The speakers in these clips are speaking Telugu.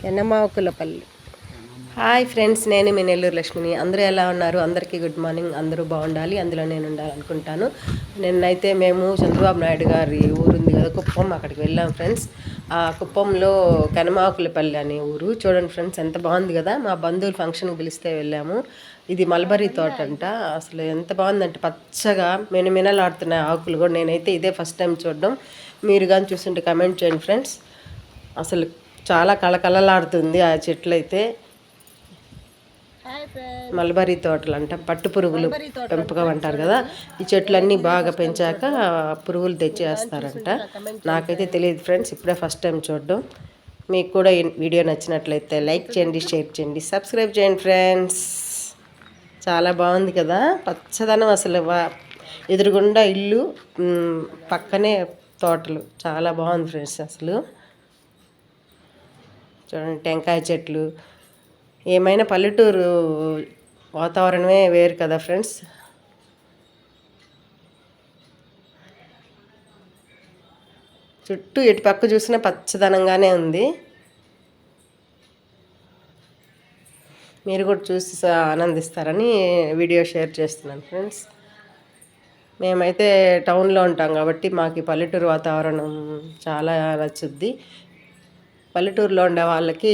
ఎన్నమాకులపల్లి. హాయ్ ఫ్రెండ్స్, నేను మీ నెల్లూరు లక్ష్మిని. అందరూ ఎలా ఉన్నారు? అందరికీ గుడ్ మార్నింగ్. అందరూ బాగుండాలి, అందులో నేను ఉండాలనుకుంటాను. నిన్నైతే మేము చంద్రబాబు నాయుడు గారి ఊరుంది కదా కుప్పం, అక్కడికి వెళ్ళాం ఫ్రెండ్స్. ఆ కుప్పంలో కనమాకులపల్లి అనే ఊరు. చూడండి ఫ్రెండ్స్, ఎంత బాగుంది కదా. మా బంధువులు ఫంక్షన్కి పిలిస్తే వెళ్ళాము. ఇది మల్బరీ తోట అంట. అసలు ఎంత బాగుందంటే పచ్చగా మినమినలాడుతున్నాయి ఆకులు కూడా. నేనైతే ఇదే ఫస్ట్ టైం చూడడం. మీరు కానీ చూస్తుంటే కమెంట్ చేయండి ఫ్రెండ్స్. అసలు చాలా కళకళలాడుతుంది ఆ చెట్లు అయితే. మల్బరీ తోటలు అంట, పట్టు పురుగులు పెంపకం అంటారు కదా. ఈ చెట్లన్నీ బాగా పెంచాక పురుగులు తెచ్చేస్తారంట. నాకైతే తెలియదు ఫ్రెండ్స్, ఇప్పుడే ఫస్ట్ టైం చూడడం. మీకు కూడా ఈ వీడియో నచ్చినట్లయితే లైక్ చేయండి, షేర్ చేయండి, సబ్స్క్రైబ్ చేయండి ఫ్రెండ్స్. చాలా బాగుంది కదా పచ్చదనం. అసలు ఎదురుగుండా ఇల్లు, పక్కనే తోటలు. చాలా బాగుంది ఫ్రెండ్స్. అసలు చూడండి, టెంకాయ చెట్లు. ఏమైనా పల్లెటూరు వాతావరణమే వేరు కదా ఫ్రెండ్స్. చుట్టూ ఎటు పక్క చూసినా పచ్చదనంగానే ఉంది. మీరు కూడా చూసి ఆనందిస్తారని వీడియో షేర్ చేస్తున్నాను ఫ్రెండ్స్. మేమైతే టౌన్లో ఉంటాం కాబట్టి మాకు ఈ పల్లెటూరు వాతావరణం చాలా నచ్చుద్ది. పల్లెటూరులో ఉండే వాళ్ళకి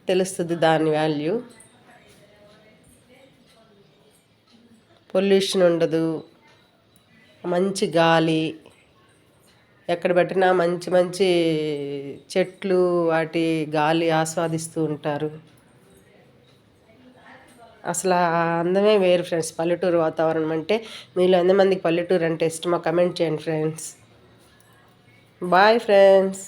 తెలుస్తుంది దాని వాల్యూ. పొల్యూషన్ ఉండదు, మంచి గాలి, ఎక్కడ పెట్టినా మంచి మంచి చెట్లు, వాటి గాలి ఆస్వాదిస్తూ ఉంటారు. అసలు ఆ అందమే వేరు ఫ్రెండ్స్. పల్లెటూరు వాతావరణం అంటే మీలో ఎంతమందికి పల్లెటూరు అంటే ఇష్టమో కమెంట్ చేయండి ఫ్రెండ్స్. Bye friends.